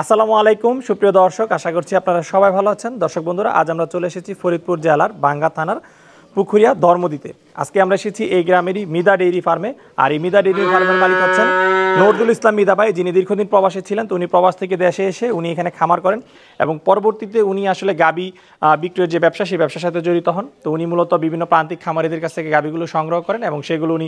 আসসালামু আলাইকুম সুপ্রিয় দর্শক, আশা করছি আপনারা সবাই ভালো আছেন। দর্শক বন্ধুরা, আজ আমরা চলে এসেছি ফরিদপুর জেলার বাঙ্গা থানার পুকুরিয়া ধর্মদিতে। আজকে আমরা এসেছি এই গ্রামেরই মিদা ডেইরি ফার্মে। আর এই মিদা ডেইরি ফার্মের মালিক হচ্ছেন নজরুল ইসলাম মিদা ভাই, যিনি দীর্ঘদিন প্রবাসে ছিলেন। তো উনি প্রবাস থেকে দেশে এসে উনি এখানে খামার করেন এবং পরবর্তীতে উনি আসলে গাবি বিক্রয়ের যে ব্যবসা, সেই ব্যবসার সাথে জড়িত হন। তো উনি মূলত বিভিন্ন প্রান্তিক খামারিদের কাছ থেকে গাবিগুলো সংগ্রহ করেন এবং সেগুলো উনি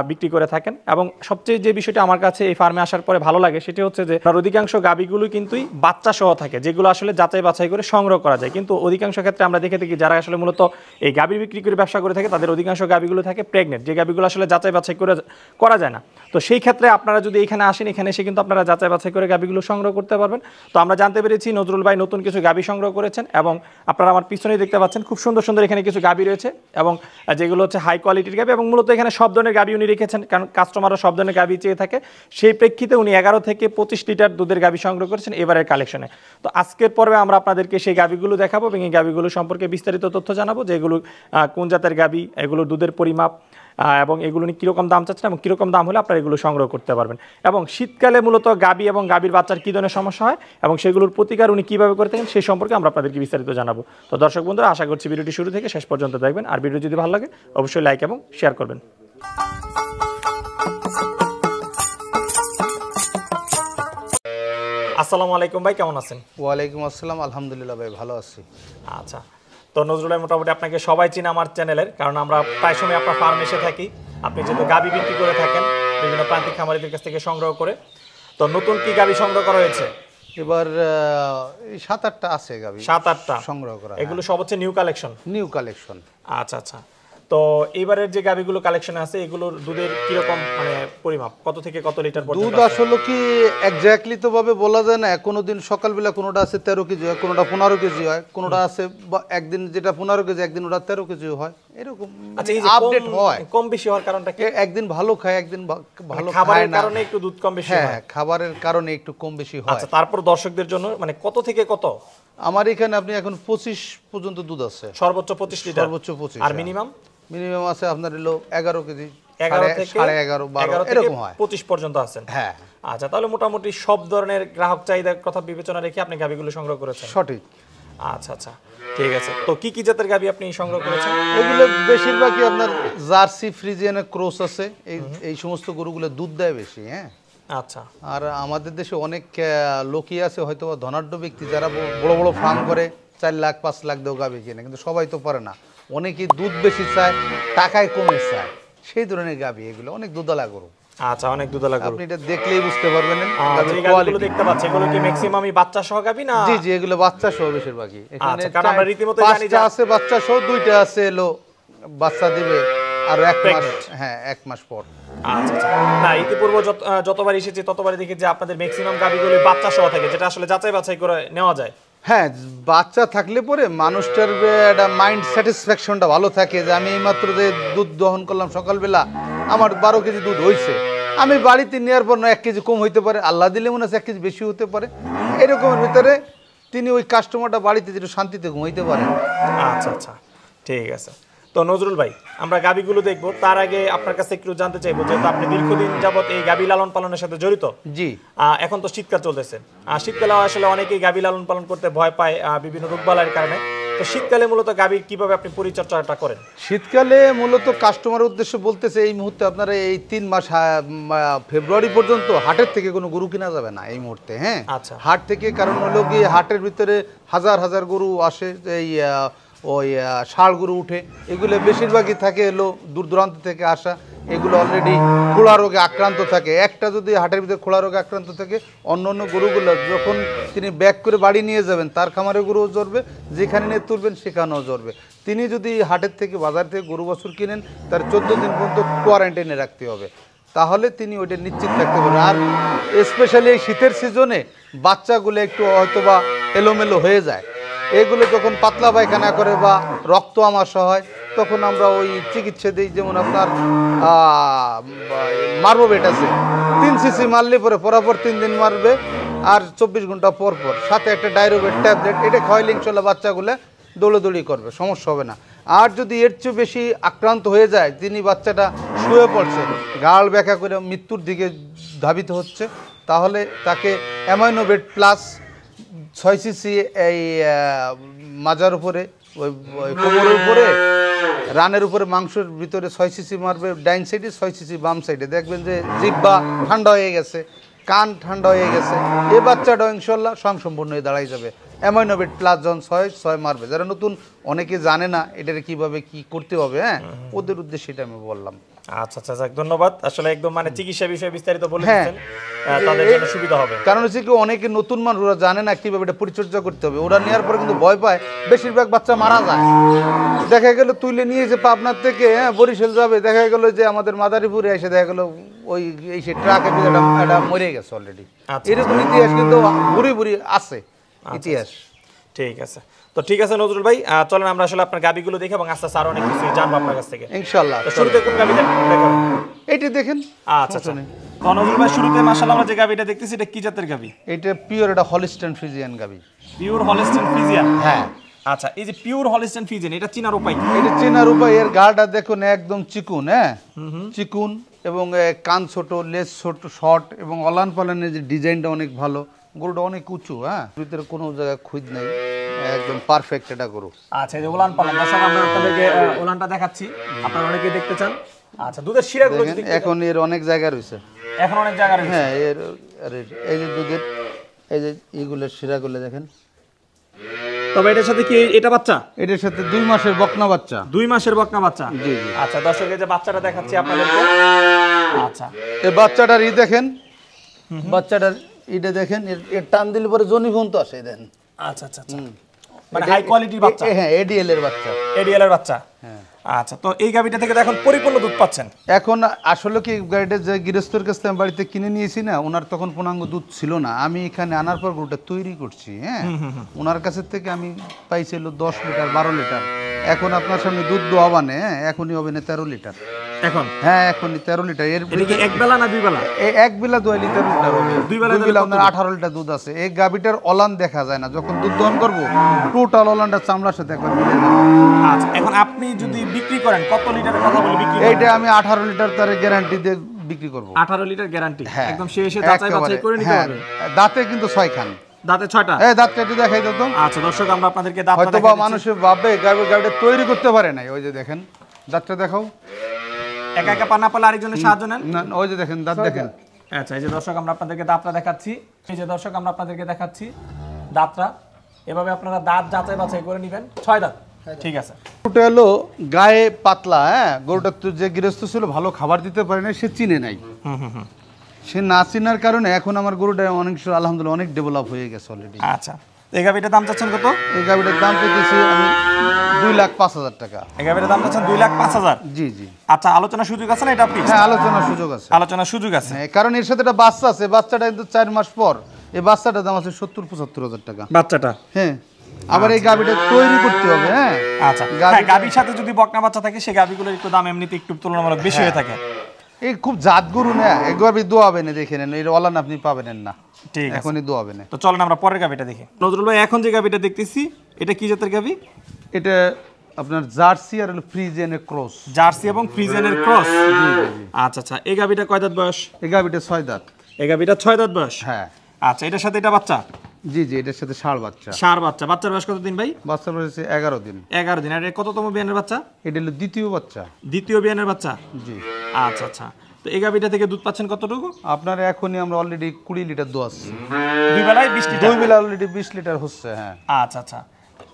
বিক্রি করে থাকেন। এবং সবচেয়ে যে বিষয়টা আমার কাছে এই ফার্মে আসার পরে ভালো লাগে সেটি হচ্ছে যে অধিকাংশ গাবিগুলো কিন্তু বাচ্চা সহ থাকে, যেগুলো আসলে যাচাই বাছাই করে সংগ্রহ করা যায়। কিন্তু অধিকাংশ ক্ষেত্রে আমরা দেখে থাকি যারা আসলে মূলত এই গাবি বিক্রি করে ব্যবসা করে থাকে, তাদের অধিকাংশ গাবিগুলো থাকে প্রেগনেন্ট, যে গাবিগুলো আসলে যাচাই বাছাই করে করা যায় না। তো সেই ক্ষেত্রে আপনারা যদি এখানে আসেন, এখানে এসে কিন্তু আপনারা যাচাই বাছাই করে গাবিগুলো সংগ্রহ করতে পারবেন। তো আমরা জানতে পেরেছি নজরুল ভাই নতুন কিছু গাবি সংগ্রহ করেছেন এবং আপনারা আমার পিছনেই দেখতে পাচ্ছেন খুব সুন্দর সুন্দর এখানে কিছু গাবি রয়েছে এবং যেগুলো হচ্ছে হাই কোয়ালিটির গাবি। এবং মূলত এখানে সব ধরনের গাবি উনি রেখেছেন, কারণ কাস্টমাররা সব ধরনের গাবি চেয়ে থাকে। সেই প্রেক্ষিতে উনি 11 থেকে 25 লিটার দুধের গাবি সংগ্রহ করেছেন এবারের কালেকশনে। তো আজকের পর্বে আমরা আপনাদেরকে সেই গাবিগুলো দেখাবো এবং এই গাবিগুলো সম্পর্কে বিস্তারিত তথ্য জানাবো, যে এগুলো কোন জাতের গাবি, এগুলো দুধের পরিমাপ এবং এগুলো নিয়ে কীরকম দাম চাচ্ছেন এবং কীরকম দাম হলে আপনারা এগুলো সংগ্রহ করতে পারবেন। এবং শীতকালে মূলত গাবি এবং গাবির বাচ্চার কী ধরনের সমস্যা হয় এবং সেগুলোর প্রতিকার উনি কীভাবে করে থাকেন সেই সম্পর্কে আমরা আপনাদেরকে বিস্তারিত জানাবো। তো দর্শক বন্ধুরা, আশা করছি ভিডিওটি শুরু থেকে শেষ পর্যন্ত দেখবেন। আর ভিডিও যদি ভালো লাগে অবশ্যই লাইক এবং শেয়ার করবেন। আসসালামু আলাইকুম ভাই, কেমন আছেন? ওয়ালাইকুম আসসালাম, আলহামদুলিল্লাহ ভাই, ভালো আছি। আচ্ছা, তো নজরুল ভাই মোটামুটি আপনাকে সবাই চিনে আমার চ্যানেলের, কারণ আমরা প্রায় সময় আপনার ফার্মে এসে থাকি। আপনি যেহেতু গাবি বিক্রি করে থাকেন বিভিন্ন প্রান্তিক খামারিদের কাছ থেকে সংগ্রহ করে, তো নতুন কি গাবি সংগ্রহ করা হয়েছে? এবার 7-8টা আছে গাবি, 7-8টা সংগ্রহ করা। এগুলো সব হচ্ছে নিউ কালেকশন? New collection. আচ্ছা আচ্ছা। তো এইবারের যে গাবিগুলো কালেকশনে আছে এগুলোর দুধের কিরকম মানে পরিমাপ, কত থেকে কত লিটার পর্যন্ত? দুধ আসলে কি এক্স্যাক্টলি তো ভাবে বলা যায় না। কোনো দিন সকালবেলা কোনোটা আছে 13 কেজি হয়, কোনোটা 15 কেজি হয়, কোনোটা আছে একদিন যেটা 15 কেজি একদিন ওটা 13 কেজি হয়, এরকম আপডেট হয়। কম বেশি হওয়ার কারণটা কি? একদিন ভালো খায়, একদিন ভালো খাবারের কারণে একটু দুধ কম বেশি হয়? হ্যাঁ, খাবারের কারণে একটু কম বেশি হয়। আচ্ছা, তারপর দর্শকদের জন্য মানে কত থেকে কত? আমার এখানে আপনি এখন 25 পর্যন্ত দুধ আছে, সর্বোচ্চ 25 লিটার, সর্বোচ্চ 25। আর মিনিমাম আছে আপনার হলো 11 কেজি, 11 থেকে 11.5 12 এরকম হয়, 25 পর্যন্ত আছেন। হ্যাঁ। আচ্ছা, তাহলে মোটামুটি সব ধরনের গ্রাহক চাহিদার কথা বিবেচনা রেখে আপনি গাবিগুলো সংগ্রহ করেছেন? সঠিক। আচ্ছা আচ্ছা, ঠিক আছে। তো কি কি জাতের গাবি আপনি সংগ্রহ করেছেন? এগুলো বেশিরভাগই আপনার জার্সি, ফ্রিজিয়ানের ক্রস আছে। এই সমস্ত গরুগুলো দুধ দেয় বেশি। হ্যাঁ, আচ্ছা। আর আমাদের দেশে অনেক লোকই আছে হয়তো ধনাঢ্য ব্যক্তি যারা বড় বড় ফার্ম করে 4 লাখ 5 লাখ দেও গাবি কিনে, কিন্তু সবাই তো পারে না। অনেকেই দুধ বেশি চায়, টাকায় কমে চায়, সেই ধরনের গাবি এগুলো অনেক দুধালা গরু। আচ্ছা, অনেক দুধালা গরু। আপনি এটা দেখলেই বুঝতে পারবেন। গাবিগুলো দেখতে পাচ্ছি, এগুলো কি ম্যাক্সিমামই বাচ্চা সহ গাবি না? জি জি, এগুলো বাচ্চা সহ বেশিরভাগই। এখানে কারণ আমরা রীতিমতো জানি যে 5টা আছে বাচ্চা সহ, 2টা আছে এলো বাচ্চা দিবে আর 1 মাস। হ্যাঁ, 1 মাস পর। আচ্ছা আচ্ছা। না, ইতিপূর্বে যতবার এসেছি ততবারই দেখি যে আপনাদের ম্যাক্সিমাম গাবিগুলো বাচ্চা সহ থাকে, যেটা আসলে যাচাই বাছাই করে নেওয়া যায়। হ্যাঁ, বাচ্চা থাকলে পরে মানুষটার একটা মাইন্ড স্যাটিসফ্যাকশনটা ভালো থাকে যে আমি এইমাত্র যে দুধ দহন করলাম সকালবেলা, আমার 12 কেজি দুধ হয়েছে, আমি বাড়িতে নেওয়ার পর 1 কেজি কম হইতে পারে, আল্লাহ দিলে মনে হচ্ছে 1 কেজি বেশি হতে পারে। এরকমের ভিতরে তিনি ওই কাস্টমারটা বাড়িতে যেটা শান্তিতে ঘুমাইতে পারে। আচ্ছা আচ্ছা, ঠিক আছে। তো নজরুল ভাই, আমরা গাবিগুলো দেখবো, তার আগে আপনার কাছে একটু জানতে চাইবো, যেহেতু আপনি দীর্ঘদিন যাবত এই গাবি লালন পালনের সাথে জড়িত। জি। এখন তো শীতকাল চলতেছে, আর শীতকালে আসলে অনেকেই গাবি লালন পালন করতে ভয় পায় বিভিন্ন রোগবালাইয়ের কারণে। তো শীতকালে মূলত গাবির কিভাবে আপনি পরিচর্যাটা করেন? শীতকালে মূলত কাস্টমারের উদ্দেশ্যে বলতেছে এই মুহূর্তে আপনারা এই 3 মাস ফেব্রুয়ারি পর্যন্ত হাটের থেকে কোনো গরু কিনা যাবে না এই মুহূর্তে। হ্যাঁ, আচ্ছা। হাট থেকে, কারণ হলো কি হাটের ভিতরে হাজার হাজার গরু আসে, এই ওই ষাঁড় গরু উঠে, এগুলো বেশিরভাগই থাকে এলো দূর দূরান্ত থেকে আসা। এগুলো অলরেডি খোলা রোগে আক্রান্ত থাকে। একটা যদি হাটের ভিতরে খোলা রোগে আক্রান্ত থাকে, অন্য অন্য গরুগুলো যখন তিনি ব্যাক করে বাড়ি নিয়ে যাবেন, তার খামারে গরুও জ্বরবে, যেখানে নিয়ে তুলবেন সেখানেও জ্বরবে। তিনি যদি হাটের থেকে বাজার থেকে গরু বাছুর কিনেন, তার 14 দিন পর্যন্ত কোয়ারেন্টাইনে রাখতে হবে, তাহলে তিনি ওইটা নিশ্চিত থাকতে পারবেন। আর স্পেশালি এই শীতের সিজনে বাচ্চাগুলো একটু হয়তোবা এলোমেলো হয়ে যায়, এগুলো যখন পাতলা পায়খানা করে বা রক্ত আমাশা হয়, তখন আমরা ওই চিকিৎসা দিই। যেমন আপনার মার্বোবেট আছে, 3 সিসি মারলে পরে পরাপর 3 দিন মারবে, আর 24 ঘন্টা পর পর সাথে একটা ডাইরোবেট ট্যাবলেট, এটা খাওয়াইলে ইনশাল্লাহ বাচ্চাগুলো দৌড়াদৌড়ি করবে, সমস্যা হবে না। আর যদি এর চেয়ে বেশি আক্রান্ত হয়ে যায়, তিনি বাচ্চাটা শুয়ে পড়ছে, গাল ব্যাকা করে মৃত্যুর দিকে ধাবিত হচ্ছে, তাহলে তাকে অ্যামাইনোবেট প্লাস 6 সিসি এই মাজার উপরে ওই কোমরের উপরে রানের উপরে মাংসের ভিতরে 6 সিসি মারবে ডাইন সাইডে, 6 সিসি বাম সাইডে। দেখবেন যে জিহ্বা ঠান্ডা হয়ে গেছে, কান ঠান্ডা হয়ে গেছে, এই বাচ্চাটা ইনশাল্লাহ স্বয়ংসম্পূর্ণ হয়ে দাঁড়াই যাবে। অ্যামাইনোবেট প্লাস যখন 6 মারবে, যারা নতুন অনেকে জানে না এটার কিভাবে কি করতে হবে, হ্যাঁ, ওদের উদ্দেশ্যে এটা আমি বললাম। আচ্ছা আচ্ছা, ধন্যবাদ। আসলে একদম মানে চিকিৎসা বিষয়ে বিস্তারিত বলে দিয়েছেন, তাদের জন্য সুবিধা হবে। কারণ হচ্ছে কি অনেকে নতুন মানুষ, ওরা জানে না কিভাবে এটা পরিচর্যা করতে হবে, ওরা নেওয়ার পরে কিন্তু ভয় পায়, বেশিরভাগ বাচ্চা মারা যায়। দেখা গেল তুলে নিয়েছে পাবনার থেকে, হ্যাঁ, বরিশাল যাবে, দেখা গেল যে আমাদের মাদারীপুরে এসে দেখা গেল ওই এই সে ট্রাকের ভিতরে এটা মরে গেছে অলরেডি। এরকম ইতিহাস কিন্তু বুড়ি বুড়ি আছে ইতিহাস। ঠিক আছে, তো ঠিক আছে নজরুল ভাই, চলেন আমরা আসলে আপনার গাবিগুলো দেখে এবং আস্তে আস্তে আরো অনেক কিছু জানবো আপনার কাছ থেকে ইনশাআল্লাহ। তো শুরুতে কোন গাবি দেখাবেন? এইটা দেখেন। আচ্ছা আচ্ছা, তো নজরুল ভাই শুরুতে মাশাআল্লাহ আমরা যে গাবিটা দেখতেছি এটা কি জাতের গাবি? এটা পিওর, এটা হলিস্টাইন ফ্রিজিয়ান গাবি। Pure Holstein Friesian? হ্যাঁ। আচ্ছা, এই যে পিওর হলিস্টাইন ফ্রিজিয়ান, এটা চিনার উপায় কি? এটা চেনার উপায়, এর গাটা দেখুন একদম চিকুন, হ্যাঁ, চিকুন, এবং কান ছোট, লেজ ছোট, শর্ট, এবং অলান পালানের যে ডিজাইনটা অনেক ভালো। গরুটা অনেক উঁচু, হ্যাঁ, ভিতরে কোনো জায়গায় খুঁজ নাই, একদম পারফেক্ট এটা গরু। আচ্ছা, এই যে ওলান পালান, দর্শক আমরা আপনাদেরকে ওলানটা দেখাচ্ছি, আপনারা অনেকে দেখতে চান। আচ্ছা, দুধের শিরাগুলো দেখেন এখন এর অনেক জায়গা রয়েছে, এখন অনেক জায়গা রয়েছে, হ্যাঁ, এর এই যে দুধের এই যে এইগুলোর শিরাগুলো দেখেন। তবে এটার সাথে কি এটা বাচ্চা? এটার সাথে 2 মাসের বকনা বাচ্চা। 2 মাসের বকনা বাচ্চা? জি জি। আচ্ছা দর্শক, এই যে বাচ্চাটা দেখাচ্ছি আপনাদেরকে। আচ্ছা, এই বাচ্চাটার দেখেন, বাচ্চাটার এটা দেখেন, এর টান দিলে পরে জনিভন তো আসে, দেখেন। আচ্ছা আচ্ছা আচ্ছা, মানে হাই কোয়ালিটির বাচ্চা? হ্যাঁ, এডিএল এর বাচ্চা। এডিএল এর বাচ্চা, হ্যাঁ। আচ্ছা, তো এই গাবিটা থেকে তো এখন পরিপূর্ণ দুধ পাচ্ছেন? এখন আসলে কি গাড়িটা যে গৃহস্থর কাছ থেকে বাড়িতে কিনে নিয়েছি না, ওনার তখন পূর্ণাঙ্গ দুধ ছিল না, আমি এখানে আনার পর গরুটা তৈরি করছি, হ্যাঁ, ওনার কাছ থেকে আমি পাইছিল 10 লিটার 12 লিটার। এখন আপনার সামনে দুধ দোয়াবানে, হ্যাঁ, এখনই হবে না 13 লিটার এখন, হ্যাঁ, এখনই 13 লিটার। এর এক বেলা না 2 বেলা? এক বেলা 2 লিটার হবে, 2 বেলা আপনার 18 লিটার দুধ আছে। এই গাবিটার অলান দেখা যায় না, যখন দুধ দহন করবো টোটাল অলানটা চামড়ার সাথে একবার মিলে যাবে। আচ্ছা, এখন আপনি যদি বিক্রি করেন কত লিটারের কথা বলে বিক্রি করেন? এইটা আমি 18 লিটার তার গ্যারান্টি দিয়ে বিক্রি করব। 18 লিটার গ্যারান্টি? একদম শেষে যাচাই বাছাই করে নিতে হবে। দাঁতে কিন্তু 6 খান। দাঁতে 6টা? এই দাঁতটা একটু দেখাই দাও তো। আচ্ছা দর্শক, আমরা আপনাদেরকে দাঁতটা দেখাই। হয়তোবা মানুষে ভাববে গাবিটা তৈরি করতে পারে নাই, ওই যে দেখেন দাঁতটা দেখাও। একা একা পানা পালা আরেকজনের সাহায্য নেন না, ওই যে দেখেন দাঁত দেখেন। আচ্ছা, এই যে দর্শক আমরা আপনাদেরকে দাঁতটা দেখাচ্ছি, এই যে দর্শক আমরা আপনাদেরকে দেখাচ্ছি দাঁতটা, এভাবে আপনারা দাঁত যাচাই বাছাই করে নেবেন। 6 দাঁত, ঠিক আছে। গরুটা হলো গায়ে পাতলা, হ্যাঁ, গরুটা তো যে গৃহস্থ ছিল ভালো খাবার দিতে পারে না, সে চিনে নাই। সে না চিনার কারণে এখন আমার গরুটা অনেক আলহামদুলিল্লাহ অনেক ডেভেলপ হয়ে গেছে অলরেডি। আচ্ছা, এই গাবিটার দাম চাচ্ছেন কত? এই গাবিটার দাম পেয়েছি আমি 2,05,000 টাকা। এই গাবিটার দাম চাচ্ছেন 2,05,000? জি জি। আচ্ছা, আলোচনার সুযোগ আছে না এটা আপনি? হ্যাঁ, আলোচনার সুযোগ আছে, আলোচনার সুযোগ আছে, কারণ এর সাথে একটা বাচ্চা আছে, বাচ্চাটা কিন্তু 4 মাস পর, এই বাচ্চাটার দাম আছে 70-75,000 টাকা বাচ্চাটা, হ্যাঁ। আবার এই গাবিটা তৈরি করতে হবে, হ্যাঁ। আচ্ছা, গাবির সাথে যদি বকনা বাচ্চা থাকে সেই গাবিগুলোর একটু দাম এমনিতে একটু তুলনামূলক বেশি হয়ে থাকে। এই খুব জাত গরু না, একবার দোয়াবে না, দেখে নেন, এর অলান আপনি পাবেন না, ঠিক আছে, এখনই দোয়াবে না। তো চলেন আমরা পরের গাবিটা দেখি। নজরুল ভাই, এখন যে গাবিটা দেখতেছি এটা কি জাতের গাবি? এটা আপনার জার্সি আর ফ্রিজিয়ানের ক্রস। জার্সি এবং ফ্রিজিয়ানের ক্রস? আচ্ছা আচ্ছা, এই গাবিটা কয় দাঁত বয়স? এই গাবিটা 6 দাঁত। এই গাবিটা 6 দাঁত বয়স, হ্যাঁ। আচ্ছা, এটার সাথে এটা বাচ্চা? জি জি, এটার সাথে ষাঁড় বাচ্চা। ষাঁড় বাচ্চা। বাচ্চার বয়স কত দিন ভাই? বাচ্চার বয়স 11 দিন। 11 দিন। আর এটা কততম বিয়ানের বাচ্চা? এটা হলো দ্বিতীয় বাচ্চা। দ্বিতীয় বিয়ানের বাচ্চা? জি। আচ্ছা আচ্ছা, তো এই গাবিটা থেকে দুধ পাচ্ছেন কতটুকু? আপনার এখনই আমরা অলরেডি 20 লিটার দোয়াচ্ছি। 2 বেলায় 20 লিটার? 2 বেলা অলরেডি 20 লিটার হচ্ছে, হ্যাঁ। আচ্ছা আচ্ছা,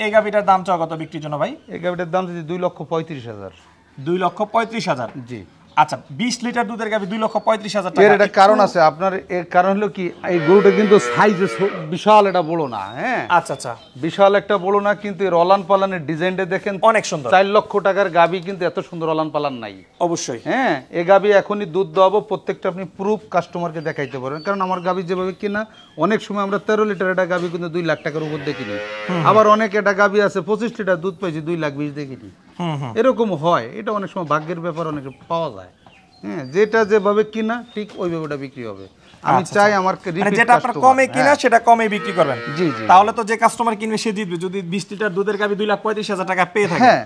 এই গাবিটার দাম চাও কত বিক্রির জন্য ভাই? এই গাবিটার দাম যদি 2,35,000। 2,35,000? জি। আচ্ছা, 20 লিটার দুধের গাবি 2,35,000 টাকা। এর একটা কারণ আছে আপনার, এর কারণ হলো কি, এই গরুটা কিন্তু সাইজে বিশাল একটা বড় না, হ্যাঁ। আচ্ছা আচ্ছা, বিশাল একটা বড় না, কিন্তু এর অলান পালানের ডিজাইনটা দেখেন অনেক সুন্দর। 4 লক্ষ টাকার গাবি কিন্তু এত সুন্দর অলান পালান নাই অবশ্যই, হ্যাঁ। এই গাবি এখনই দুধ দেওয়াবো, প্রত্যেকটা আপনি প্রুফ কাস্টমারকে দেখাইতে পারবেন, কারণ আমার গাবি যেভাবে কিনা, অনেক সময় আমরা 13 লিটার একটা গাবি কিন্তু 2 লাখ টাকার উপর দিয়ে কিনি, আবার অনেক একটা গাবি আছে 25 লিটার দুধ পাইছি 2,20,000 দিয়ে কিনি, এরকম হয়। এটা অনেক সময় ভাগ্যের ব্যাপার, অনেক পাওয়া যায়, হ্যাঁ। যেটা যেভাবে কিনা ঠিক ওইভাবে ওটা বিক্রি হবে। আমি চাই আমার যেটা আপনার কমে কিনা সেটা কমে বিক্রি করবেন। জি জি, তাহলে তো যে কাস্টমার কিনবে সে জিতবে, যদি 20 লিটার দুধের গাবি 2,35,000 টাকা পেয়ে থাকে। হ্যাঁ,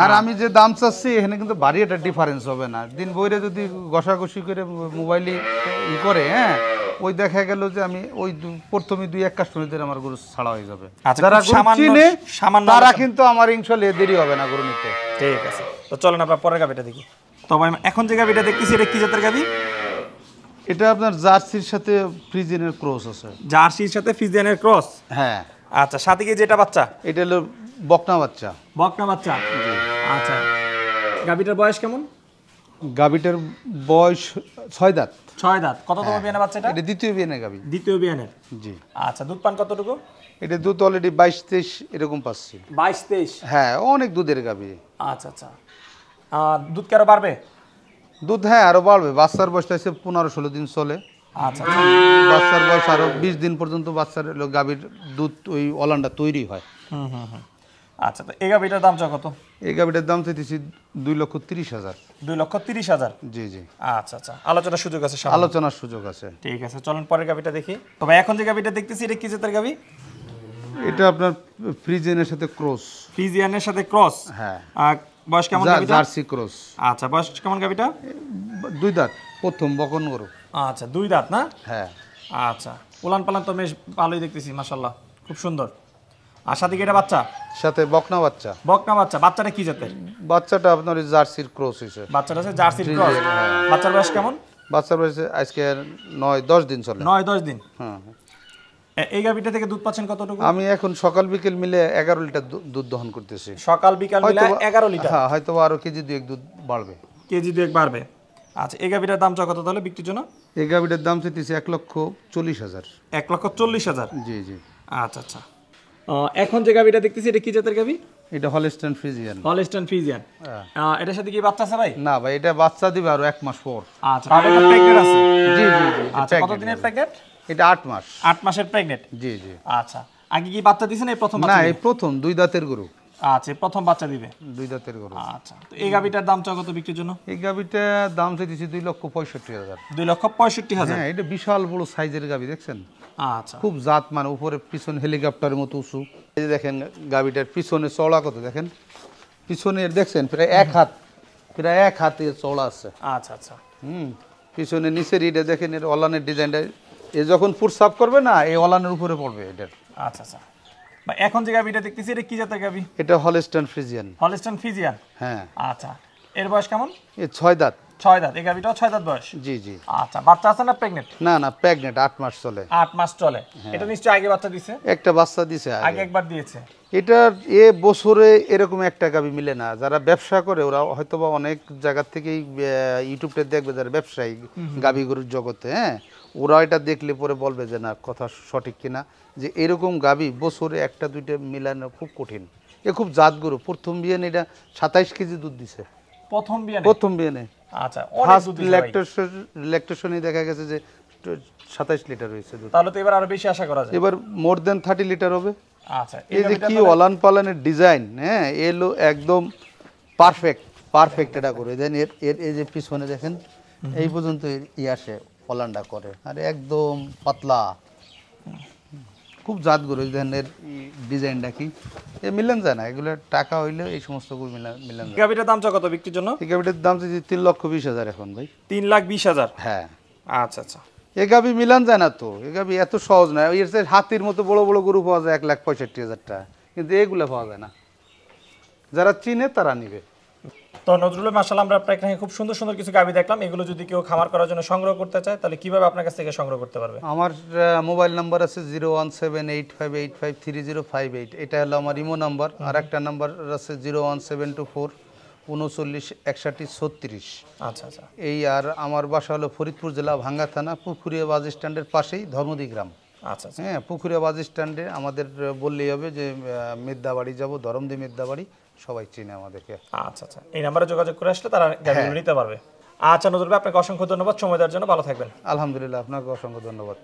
আর আমি যে দাম চাচ্ছি এখানে কিন্তু ভারী একটা ডিফারেন্স হবে না। দিন বইরে যদি ঘষাঘষি করে মোবাইলে ই করে, হ্যাঁ, ওই দেখা গেল যে আমি ওই প্রথমে 2-1 কাস্টমারদের আমার গরু ছাড়া হয়ে যাবে। আচ্ছা, যারা খুব গরু সামান্য- চিনে সামান্য তারা আলোচনা। কিন্তু আমার ইনশাআল্লাহ দেরি হবে না গরু নিতে। ঠিক আছে, তো চলেন আমরা পরের গাবিটা দেখি। তো ভাই এখন যে গাবিটা দেখতেছি এটা কি জাতের গাবি? এটা আপনার জার্সির সাথে ফ্রিজিয়ানের ক্রস আছে। জার্সির সাথে ফ্রিজিয়ানের ক্রস। হ্যাঁ। আচ্ছা, সাথে কি যেটা বাচ্চা? এটা হলো বকনা বাচ্চা। বকনা বাচ্চা। আচ্ছা, গাবিটার বয়স কেমন? গাবিটার বয়স 6 দাঁত। 6 দাঁত। কততম বিয়ানের বাচ্চা এটা? এটা দ্বিতীয় বিয়ানের গাবি। দ্বিতীয় বিয়ানের। জি। আচ্ছা, দুধ পান কতটুকু? এটা দুধ অলরেডি 22-23 এরকম পাচ্ছি। 22-23। হ্যাঁ, অনেক দুধের গাবি। আচ্ছা আচ্ছা, দুধ কি আরো বাড়বে? দুধ হ্যাঁ আরো বাড়বে। বাচ্চার বয়সটা হচ্ছে 15-16 দিন চলে। আচ্ছা, বাচ্চার বয়স আরো 20 দিন পর্যন্ত বাচ্চার গাভীর দুধ ওই অলান্ডা তৈরি হয়। আচ্ছা, তো এই গাবিটার দাম কত? এই গাভীটার দাম চাইতেছি 2,30,000। 2,30,000। জি জি। আচ্ছা আচ্ছা, আলোচনার সুযোগ আছে সামনে। আলোচনার সুযোগ আছে। ঠিক আছে, চলুন পরের গাবিটা দেখি। তবে এখন যে গাবিটা দেখতেছি এটা কি জাতের গাবি? এটা আপনার ফ্রিজিয়ানের সাথে ক্রস। ফ্রিজিয়ানের সাথে ক্রস। হ্যাঁ। বয়স কেমন গাবিটা? Jersey cross. আচ্ছা, বয়স কেমন গাবিটা? 2 দাঁত, প্রথম বকন গরু। আচ্ছা, 2 দাঁত না? হ্যাঁ। আচ্ছা, উলান পালান তো বেশ ভালোই দেখতেছি, মাশাআল্লাহ, খুব সুন্দর। আর সাথে কি এটা বাচ্চা? সাথে বকনা বাচ্চা। বকনা বাচ্চা। বাচ্চাটা কি জাতের? বাচ্চাটা আপনার ওই জার্সির ক্রস হইছে। বাচ্চাটা আছে জার্সির ক্রস। বাচ্চার বয়স কেমন? বাচ্চার বয়স আজকে 9-10 দিন চলে। 9-10 দিন। হ্যাঁ। এই গাবিটা থেকে দুধ পাচ্ছেন কতটুকু? আমি এখন সকাল বিকেল মিলে 11 লিটার দুধ দহন করতেছি। সকাল বিকাল মিলে 11 লিটার। হ্যাঁ, হয়তো আরো কেজি 2-1 দুধ বাড়বে। কেজি 2 বাড়বে। আচ্ছা, এই গাবিটার দাম কত তাহলে বিক্রির জন্য? এই গাভীটার দাম চাইতেছি 1,40,000। 1,40,000। জি জি। আচ্ছা আচ্ছা, এখন যে গাবিটা দেখতেছি এটা কি জাতের গাবি? এটা হলস্টাইন ফ্রিজিয়ান। Holstein Friesian. এটার সাথে কি বাচ্চা আছে ভাই? না ভাই, এটা বাচ্চা দিবে আরো 1 মাস পর। আচ্ছা, আর এটা প্রেগন্যান্ট আছে? জি জি জি। আচ্ছা, কত দিনের প্রেগন্যান্ট? এটা 8 মাস। 8 মাসের প্রেগন্যান্ট। জি জি। আচ্ছা, আগে কি বাচ্চা দিছেন এই প্রথম না, বাচ্চা? এই প্রথম 2 দাঁতের গরু। আচ্ছা, প্রথম বাচ্চা দিবে। 2 দাঁতের গরু। আচ্ছা, তো এই গাবিটার দাম কত বিক্রির জন্য? এই গাভীটা দাম চাইতেছি 2,65,000। 2,65,000। হ্যাঁ, এটা বিশাল বড় সাইজের গাভী, দেখছেন? আচ্ছা, খুব জাত মানে, উপরে পিছন হেলিকপ্টারের মতো উঁচু। এই যে দেখেন গাভীটার পিছনে চওড়া কত দেখেন। পিছনে দেখছেন প্রায় 1 হাত, প্রায় 1 হাতের চওড়া আছে। আচ্ছা আচ্ছা। পিছনে নিচের এটা দেখেন, এর অলানের ডিজাইনটা এ যখন পুরসাপ করবে না, এই অলানের উপরে পড়বে এটার। আচ্ছা আচ্ছা, ভাই এখন যে গাবিটা দেখতেছি এটা কি জাতের গাবি? এটা হলস্টাইন ফ্রিজিয়ান। Holstein Friesian. হ্যাঁ। আচ্ছা, এর বয়স কেমন? এ 6 দাঁত। 6 দাঁত। এই গাবিটাও 6 দাঁত বয়স? জি জি। আচ্ছা, বাচ্চা আছে না প্রেগন্যান্ট? না না, প্রেগনেন্ট, 8 মাস চলে। 8 মাস চলে। এটা নিশ্চয়ই আগে বাচ্চা দিছে? একটা বাচ্চা দিছে আগে একবার দিয়েছে। এটা বছরে এরকম একটা গাবি মিলে না। যারা ব্যবসা করে ওরা হয়তোবা অনেক জায়গা থেকেই ইউটিউবটা দেখবে, যারা ব্যবসায়ী গাবি গরুর জগতে, হ্যাঁ, ওরা এটা দেখলে পরে বলবে যে না, কথা সঠিক কিনা, যে এরকম গাবি বছরে 1-2টা মিলানো খুব কঠিন। এ খুব জাত গরু। প্রথম বিয়ানে এটা 27 কেজি দুধ দিছে। প্রথম বিয়ানে? প্রথম বিয়ানে। আচ্ছা, অনেক দুধ দিছে ভাই। ল্যাকটেশনে দেখা গেছে যে 27 লিটার হয়েছে দুধ। তাহলে তো এবার আরো বেশি আশা করা যায়। এবার মোর দেন 30 লিটার হবে। আচ্ছা, এই যে কি অলান পালানের ডিজাইন, হ্যাঁ, এলো একদম পারফেক্ট এটা করে দেন। এর এই যে পিছনে দেখেন, এই পর্যন্ত আসে অলান্ডা করে, আর একদম পাতলা, খুব জাত গরু। দেখেন এর ডিজাইনটা কি, এ মিলেন যায় না। এগুলো টাকা হইলে এই সমস্ত গরু মিলেন যায়। গাবিটার দাম কত বিক্রির জন্য? এই গাবিটার দাম যদি 3,20,000 এখন ভাই। 3,20,000। হ্যাঁ। আচ্ছা আচ্ছা, এ গাবি মিলান যায় না তো। এ গাবি এত সহজ না। এর চেয়ে হাতির মতো বড় বড় গরু পাওয়া যায় 1,65,000 টাকা, কিন্তু এগুলো পাওয়া যায় না। যারা চিনে তারা নিবে। তো নজরুল মাশাআল্লাহ, আমরা আপনার এখানে খুব সুন্দর সুন্দর কিছু গাবি দেখলাম। এগুলো যদি কেউ খামার করার জন্য সংগ্রহ করতে চায় তাহলে কিভাবে আপনার কাছ থেকে সংগ্রহ করতে পারবে? আমার মোবাইল নাম্বার আছে 01785853058। এটা হলো আমার ইমো নাম্বার। আর একটা নাম্বার আছে 01724396136। আচ্ছা আচ্ছা। এই আর আমার বাসা হলো ফরিদপুর জেলা, ভাঙ্গা থানা, পুকুরিয়া বাস স্ট্যান্ডের পাশেই ধর্মদি গ্রাম। আচ্ছা আচ্ছা। হ্যাঁ, পুকুরিয়া বাস স্ট্যান্ডে আমাদের বললেই হবে যে মেদ্দাবাড়ি যাব, ধরমদি মেদ্দাবাড়ি, সবাই চিনে আমাদেরকে। আচ্ছা আচ্ছা, এই নাম্বারে যোগাযোগ করে আসলে তারা গাবিগুলো নিতে পারবে। আচ্ছা নজরুল ভাই, আপনাকে অসংখ্য ধন্যবাদ সময় দেওয়ার জন্য। ভালো থাকবেন। আলহামদুলিল্লাহ, আপনাকে অসংখ্য ধন্যবাদ।